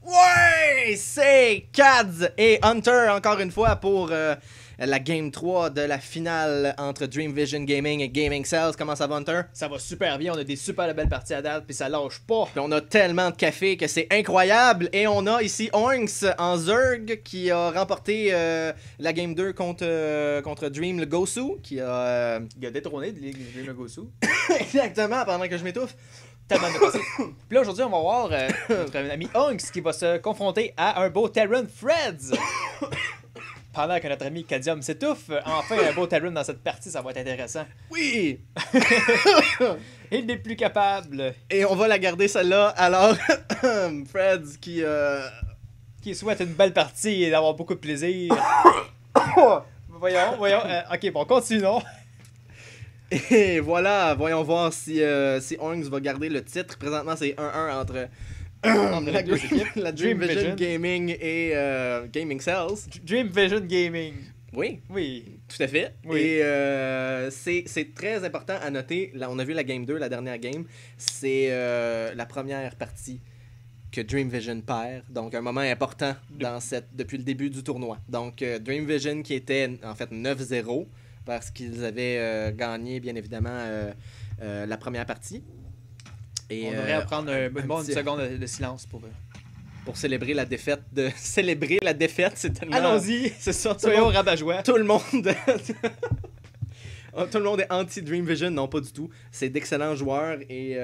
Ouais! C'est Cads et Hunter encore une fois pour la Game 3 de la finale entre Dream Vision Gaming et Gaming Cells. Comment ça va, Hunter? Ça va super bien, on a des super belles parties à date, puis ça lâche pas. Puis on a tellement de café que c'est incroyable. Et on a ici Oinks en Zerg qui a remporté la Game 2 contre Dream le Gosu. Qui a... Il a détrôné Dream le Gosu. Exactement, pendant que je m'étouffe. Tellement de passé. Puis là, aujourd'hui, on va voir notre ami Onks qui va se confronter à un beau Terran Freds. Pendant que notre ami Cadium s'étouffe, enfin un beau Terran dans cette partie, ça va être intéressant. Oui! Il n'est plus capable. Et on va la garder celle-là. Alors, Freds Qui souhaite une belle partie et d'avoir beaucoup de plaisir. voyons. Ok, bon, continuons. Et voilà, voyons voir si Oinks va garder le titre. Présentement, c'est 1-1 entre les deux équipes. la Dream Vision Gaming et Gaming Cells. Dream Vision Gaming. Oui, Oui. tout à fait. Oui. Et c'est très important à noter. Là, on a vu la Game 2, la dernière game. C'est la première partie que Dream Vision perd. Donc, un moment important depuis le début du tournoi. Donc, Dream Vision qui était en fait 9-0 parce qu'ils avaient gagné, bien évidemment, la première partie. Et, On devrait prendre une seconde de silence pour célébrer la défaite. Célébrer la défaite, c'est tellement... Allons-y! C'est ça, Soyons rabat-joie. tout le monde... Tout le monde est anti-Dream Vision. Non, pas du tout. C'est d'excellents joueurs et...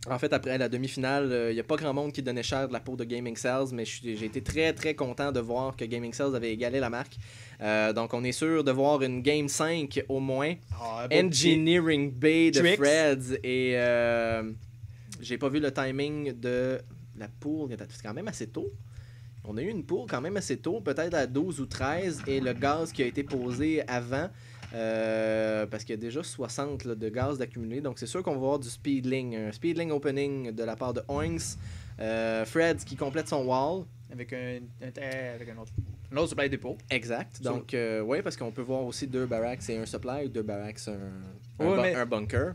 En fait, après la demi-finale, il n'y a pas grand monde qui donnait cher de la peau de Gaming Cells, mais j'ai été très très content de voir que Gaming Cells avait égalé la marque. Donc on est sûr de voir une Game 5 au moins. Engineering Bay de Freds et j'ai pas vu le timing de la pool, c'est quand même assez tôt. On a eu une pool quand même assez tôt, peut-être à 12 ou 13, et le gaz qui a été posé avant, parce qu'il y a déjà 60 là, de gaz d'accumuler, donc c'est sûr qu'on va avoir du speedling, un speedling opening de la part de Oinks. Freds qui complète son wall. Avec un autre supply dépôt. Exact, donc oui, parce qu'on peut voir aussi 2 barracks et un supply, 2 barracks, un bunker.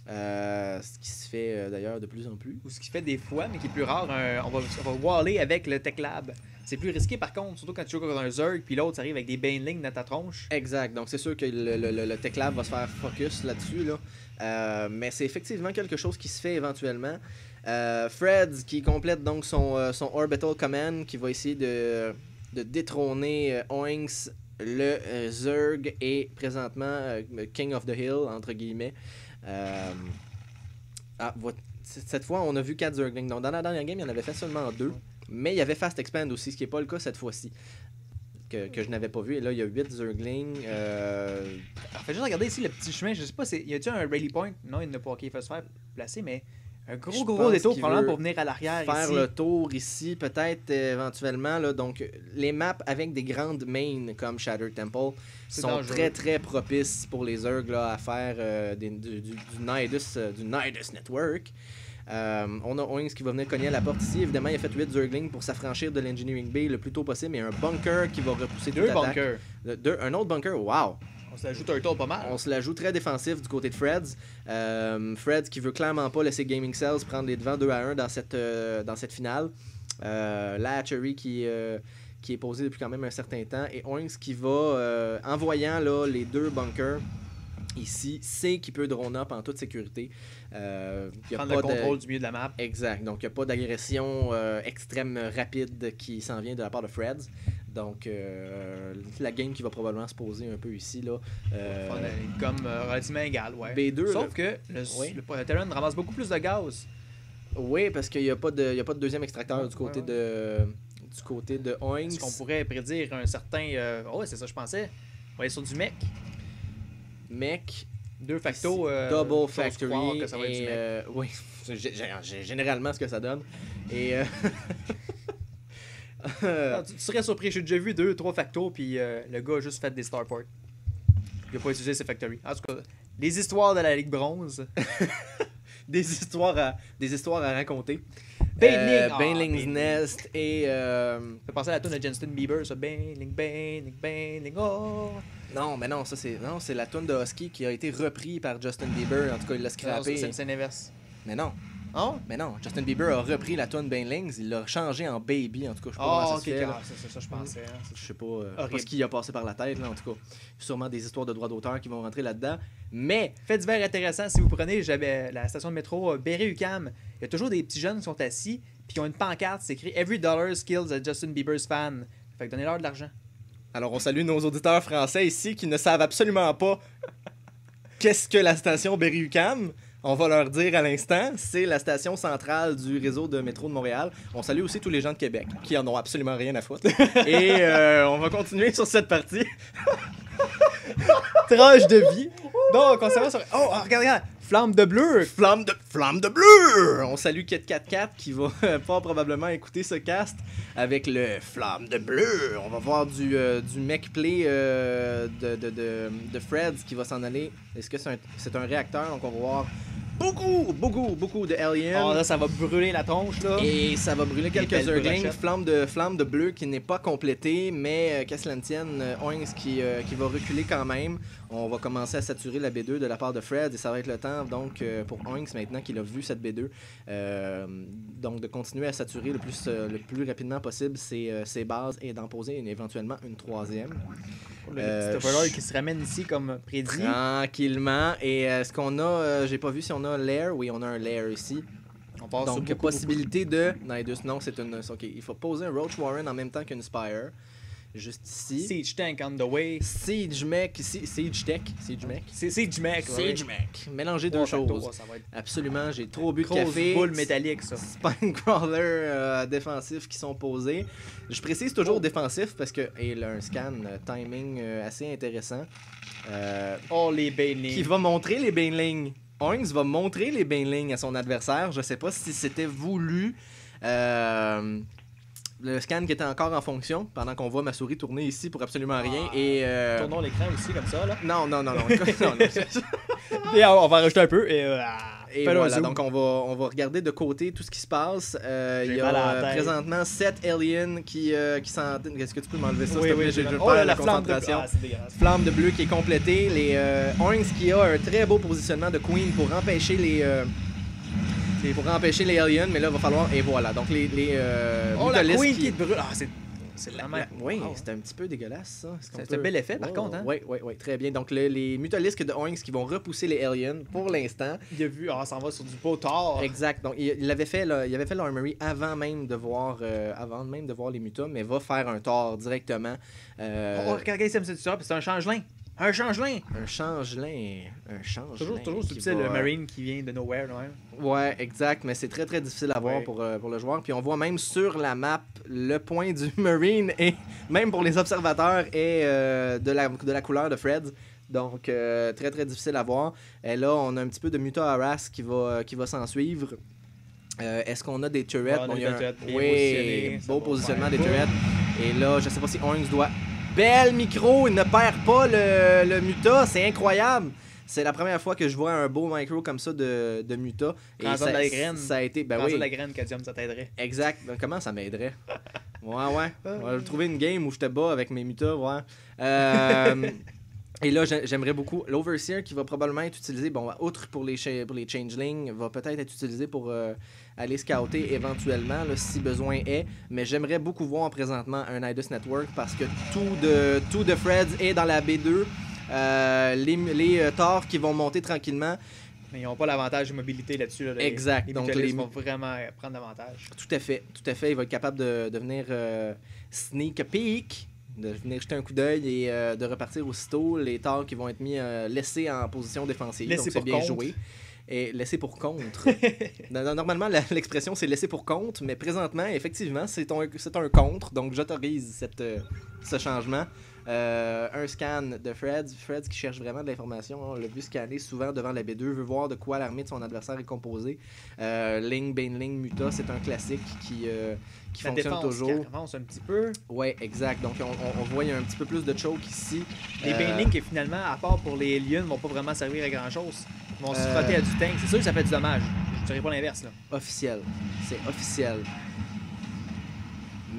Ce qui se fait d'ailleurs de plus en plus. Ou ce qui se fait des fois, mais qui est plus rare, on va waller avec le Tech Lab. C'est plus risqué par contre, surtout quand tu joues contre un Zerg, puis l'autre arrive avec des Banelings dans ta tronche. Exact, donc c'est sûr que le Tech Lab va se faire focus là-dessus. Là. Mais c'est effectivement quelque chose qui se fait éventuellement. Freds qui complète donc son Orbital Command, qui va essayer de détrôner Oinks, le Zerg et présentement King of the Hill, entre guillemets. Cette fois, on a vu 4 Zerglings. Donc, dans la dernière game, il y en avait fait seulement 2. Mais il y avait Fast Expand aussi, ce qui n'est pas le cas cette fois-ci. Que je n'avais pas vu. Et là, il y a 8 Zerglings. Fait juste regarder ici le petit chemin. Je sais pas, y a-t-il un rally point? Non, il n'a pas. Ok, il faut se faire placer, mais un gros détour probablement pour venir à l'arrière. Faire ici. Le tour ici, peut-être éventuellement. Là, donc, les maps avec des grandes mains comme Shattered Temple sont dangereux. Très très propices pour les Zergs là, à faire du Nidus Network. On a Oinks qui va venir cogner à la porte ici. Évidemment, il a fait 8 Zerglings pour s'affranchir de l'Engineering Bay le plus tôt possible. Mais un bunker qui va repousser toute attaque. Un autre bunker, wow! On se la joue turtle pas mal. On se la joue très défensif du côté de Freds. Freds qui veut clairement pas laisser Gaming Cells prendre les devants 2-1 dans cette finale. La hatchery qui est posée depuis quand même un certain temps. Et Oinks qui va, en voyant là, les 2 bunkers ici, sait qu'il peut drone up en toute sécurité. Prendre le contrôle du milieu de la map. Exact. Donc, il n'y a pas d'agression extrême rapide qui s'en vient de la part de Freds. Donc, la game qui va probablement se poser un peu ici, là. Comme relativement égal, ouais. B2, sauf que le Terran ramasse beaucoup plus de gaz. Oui, parce qu'il n'y a pas de deuxième extracteur du côté de Oinks. Est-ce qu'on pourrait prédire un certain... ouais, c'est ça, je pensais. On va aller sur du mech. Mech. 2 factos. Double factory. Que ça va être du mech. Oui, c'est généralement ce que ça donne. Et... non, tu serais surpris, j'ai déjà vu 2-3 factos, puis le gars a juste fait des starports. Il n'a pas utilisé ses factories. En tout cas, les histoires de la Ligue Bronze. des histoires à raconter. Baneling's Nest et... Ça fait penser à la tune de Justin Bieber, ça. Baneling, oh! Non, mais non, ça c'est la tune de Husky qui a été reprise par Justin Bieber. En tout cas, il l'a scrappé. C'est l'inverse. Mais non. Oh? Mais non, Justin Bieber a repris la tune Banelings, il l'a changé en Baby, en tout cas, je sais pas comment ça ok, se fait, là. c'est ça, je pensais. Hein. Je sais pas ce qui a passé par la tête, là, en tout cas. Sûrement des histoires de droits d'auteur qui vont rentrer là-dedans. Mais, Fait divers intéressant, si vous prenez la station de métro Berry-UQAM, il y a toujours des petits jeunes qui sont assis, puis qui ont une pancarte, c'est écrit Every dollar skills a Justin Bieber's fan. Fait que donnez-leur de l'argent. alors on salue nos auditeurs français ici qui ne savent absolument pas qu'est-ce que la station Berry-UQAM. On va leur dire à l'instant, c'est la station centrale du réseau de métro de Montréal. On salue aussi tous les gens de Québec qui en ont absolument rien à foutre. Et on va continuer sur cette partie. Tranche de vie. Donc, on s'en va sur... Oh, regarde. Flamme de bleu. Flamme de bleu! On salue Kit4 qui va pas probablement écouter ce cast avec le Flamme de bleu. On va voir du mech play de Freds qui va s'en aller. Est-ce que c'est un réacteur? Donc on va voir beaucoup de aliens. Oh, là, ça va brûler la tronche, là. Et ça va brûler quelques belles Zerglings. brochettes. Flamme de bleu qui n'est pas complétée, mais qu'à cela ne tienne, Oinks qui va reculer quand même. On va commencer à saturer la B2 de la part de Fred et ça va être le temps donc pour Oinks maintenant qu'il a vu cette B2 donc de continuer à saturer le plus rapidement possible ses bases et d'en poser éventuellement une troisième. Le petit overlord qui se ramène ici comme prédit. Tranquillement. Et est-ce qu'on a... j'ai pas vu si on a l'air. Oui, on a un l'air ici. On passe Donc, sur possibilité de... Non, c'est une... OK, il faut poser un Roach Warren en même temps qu'une Spire. Juste ici. Siege Tank on the way. Siege Mech. Siege Mech. Siege Mech. Siege Mech. Mélanger deux choses. Ça va être Absolument, j'ai trop bu de grosse café. boule métallique, ça. Spine Crawler défensifs qui sont posés. Je précise toujours défensif parce que il a un scan timing assez intéressant. Les Banelings. Qui va montrer les Banelings. Oinks va montrer les Banelings à son adversaire. Je sais pas si c'était voulu. Le scan qui était encore en fonction pendant qu'on voit ma souris tourner ici pour absolument rien. Et tournons l'écran aussi comme ça, là. Non. Et on va rajouter un peu et voilà, donc on va regarder de côté tout ce qui se passe. Il y a présentement 7 aliens qui s'en... Est-ce que tu peux m'enlever ça? Oui, s'il te plaît? Je perds la concentration. Flamme de bleu qui est complétée. Les Oinks qui a un très beau positionnement de Queen pour empêcher les aliens, mais là, il va falloir... Et voilà, donc les la Queen qui brûle. C'est vraiment... Oui, c'est un petit peu dégueulasse, ça. C'est un bel effet, par contre. Hein? Oui, très bien. Donc, les Mutalisques de Oinks qui vont repousser les aliens pour l'instant. Il a vu, ça va sur du beau tort. Exact. Donc, il avait fait l'Armory avant même de voir les mutas, mais va faire un tort directement. Regardez, c'est un changelin. Un changelin! Toujours subtil, le Marine qui vient de nowhere, là, même. Ouais, exact, mais c'est très très difficile à voir pour le joueur. Puis on voit même sur la map le point du Marine, et même pour les observateurs, et de la couleur de Fred. Donc, très très difficile à voir. Et là, on a un petit peu de Muta Harass qui va s'en suivre. Est-ce qu'on a des turrets? Beau positionnement des turrets. Et là, je sais pas si Oinks doit... Belle micro, il ne perd pas le Muta, c'est incroyable. C'est la première fois que je vois un beau micro comme ça de Muta. Et ça a été... la graine, Cadium, ça t'aiderait. Exact. Comment ça m'aiderait? Ouais. On va trouver une game où je te bats avec mes Muta, Et là, j'aimerais beaucoup l'Overseer qui va probablement être utilisé, outre pour les Changelings, va peut-être être utilisé pour aller scouter éventuellement, là, si besoin est. Mais j'aimerais beaucoup voir présentement un Nidus Network parce que tout de Freds est dans la B2. Les Thors qui vont monter tranquillement. Mais ils n'ont pas l'avantage de mobilité là-dessus. Là, exact. Donc les vont vraiment prendre l'avantage. Tout à fait. Il va être capable de venir sneak a peek, de venir jeter un coup d'œil et de repartir aussitôt. Les Thors qui vont être laissés en position défensive. Donc c'est bien joué. Et laissé pour contre. Normalement, l'expression c'est laissé pour contre, mais présentement, effectivement, c'est un contre. Donc j'autorise ce changement. Un scan de Freds qui cherche vraiment de l'information. On l'a vu scanner souvent devant la B2, veut voir de quoi l'armée de son adversaire est composée. Baneling, Muta, c'est un classique qui fonctionne toujours. La avance un petit peu. Ouais, exact. Donc on voit il y a un petit peu plus de choke ici. Les Baneling qui finalement, à part pour les aliens, vont pas vraiment servir à grand chose. Ils vont se frotter à du tank. C'est sûr que ça fait du dommage. Je dirais pas l'inverse là. Officiel. C'est officiel.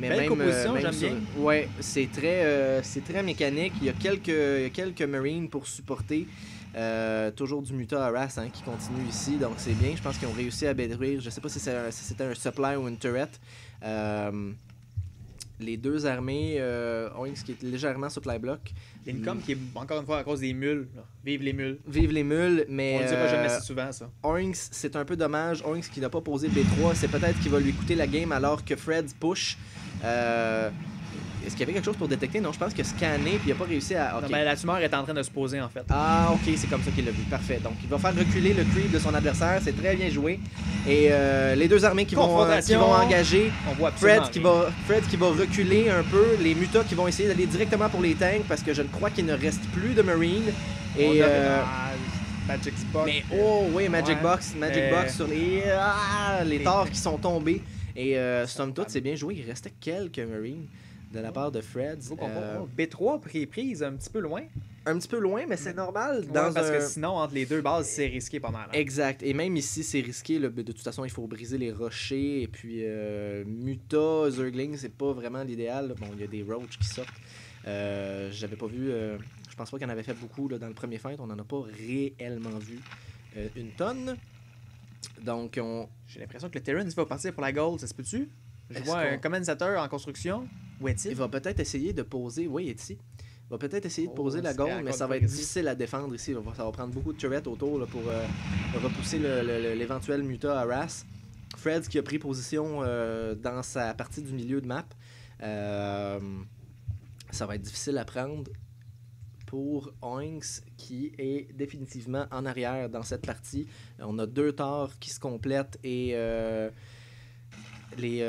Mais belle composition, j'aime bien. Ouais, c'est très mécanique. Il y a quelques Marines pour supporter. Toujours du Muta Harass qui continue ici, donc c'est bien. Je pense qu'ils ont réussi à détruire. Je sais pas si c'était un supply ou une turret. Les deux armées, Oinks qui est légèrement supply block. L'income qui est encore une fois à cause des mules. Là. Vive les mules. Vive les mules, mais. On le dira jamais si souvent ça. Oinks, c'est un peu dommage. Oinks qui n'a pas posé B3, c'est peut-être qu'il va lui coûter la game alors que Fred push. Est-ce qu'il y avait quelque chose pour détecter? Non, je pense qu'il a scanné puis il n'a pas réussi à. Okay. Non, ben, la tumeur est en train de se poser en fait. Ah, ok, c'est comme ça qu'il l'a vu. Parfait. Donc, il va faire reculer le creep de son adversaire. C'est très bien joué. Et les deux armées qui vont engager. On voit Fred qui va reculer un peu. Les mutas qui vont essayer d'aller directement pour les tanks parce que je crois qu'il ne reste plus de Marine. Et. Magic Box. Mais oh, oui, Magic Box sur les torts qui sont tombés. Et somme toute, c'est bien joué. Il restait quelques Marines de la part de Fred. B3 prise un petit peu loin. Un petit peu loin, mais c'est normal. Parce que sinon, entre les deux bases, c'est risqué pas mal. Hein. Exact. Et même ici, c'est risqué. Là. De toute façon, il faut briser les rochers. Et puis, Muta, Zergling, c'est pas vraiment l'idéal. Bon, il y a des roaches qui sortent. J'avais pas vu... je pense pas qu'il y en avait fait beaucoup là, dans le premier fight. On en a pas réellement vu une tonne. Donc, j'ai l'impression que le Terran va partir pour la gold. Ça se peut-tu? Je vois un compensateur en construction. Où est-il? Il va peut-être essayer de poser... Oui, il est ici. Il va peut-être essayer de poser la gold, mais ça va être difficile à défendre ici. Ça va prendre beaucoup de turrets autour là, pour repousser l'éventuel Muta Harass. Fred qui a pris position dans sa partie du milieu de map. Ça va être difficile à prendre pour Oinks qui est définitivement en arrière dans cette partie. On a deux torts qui se complètent et... les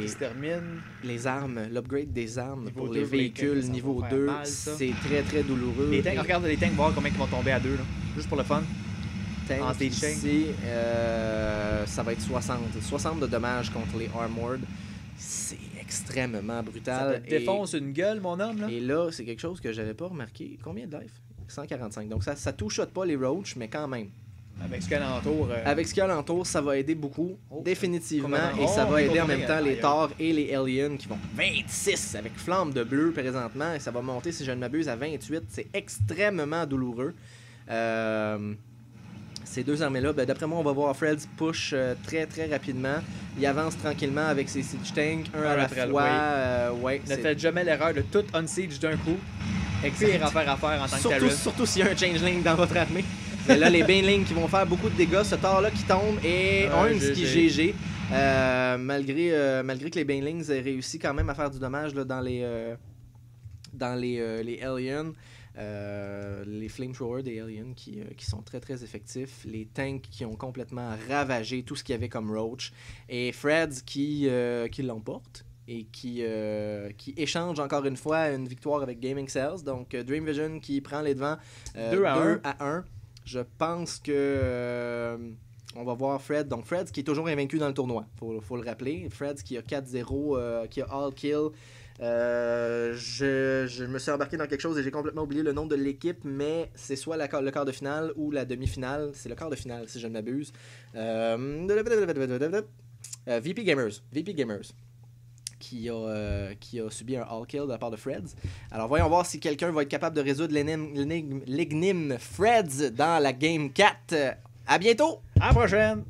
qui se terminent. Les armes, l'upgrade des armes pour les véhicules niveau 2, c'est très très douloureux. Les tanks, regarde les tanks, voir combien ils vont tomber à 2 là. Juste pour le fun. Tank ici, ça va être 60 de dommages contre les Armored. C'est extrêmement brutal. Ça te défonce une gueule, mon homme. Là. Et là, c'est quelque chose que j'avais pas remarqué. Combien de life? 145. Donc ça touche pas les roaches, mais quand même. Avec ce qu'il y a alentour. Avec ce qu'il y a alentour, ça va aider beaucoup, définitivement. Et ça va aider en même temps les Thors et les Aliens qui vont 26 avec flamme de bleu présentement. Et ça va monter, si je ne m'abuse, à 28. C'est extrêmement douloureux. Ces deux armées-là, ben, d'après moi, on va voir Fred push très très rapidement. Il avance tranquillement avec ses siege tanks, un à la fois. Ne faites jamais l'erreur de tout unsiege d'un coup. Pire affaire à faire en tant que Terran. Surtout s'il y a un changeling dans votre armée. Mais là, les Banelings qui vont faire beaucoup de dégâts, ce Thor-là qui tombe et Oinks qui GG. Malgré que les Banelings aient réussi quand même à faire du dommage là, dans les Aliens. Les flamethrowers des Aliens qui sont très très effectifs, les tanks qui ont complètement ravagé tout ce qu'il y avait comme roach, et Freds qui l'emporte et qui échange encore une fois une victoire avec Gaming Cells. Donc Dream Vision qui prend les devants 2 à 1. Je pense que on va voir Fred. Donc Fred qui est toujours invaincu dans le tournoi, faut le rappeler. Fred qui a 4-0, qui a all kill. Je me suis embarqué dans quelque chose et j'ai complètement oublié le nom de l'équipe, mais c'est soit le quart de finale ou la demi-finale. C'est le quart de finale si je ne m'abuse. VP Gamers qui a subi un all kill de la part de Freds. Alors voyons voir si quelqu'un va être capable de résoudre l'énigme Freds dans la Game 4. À bientôt! À la prochaine!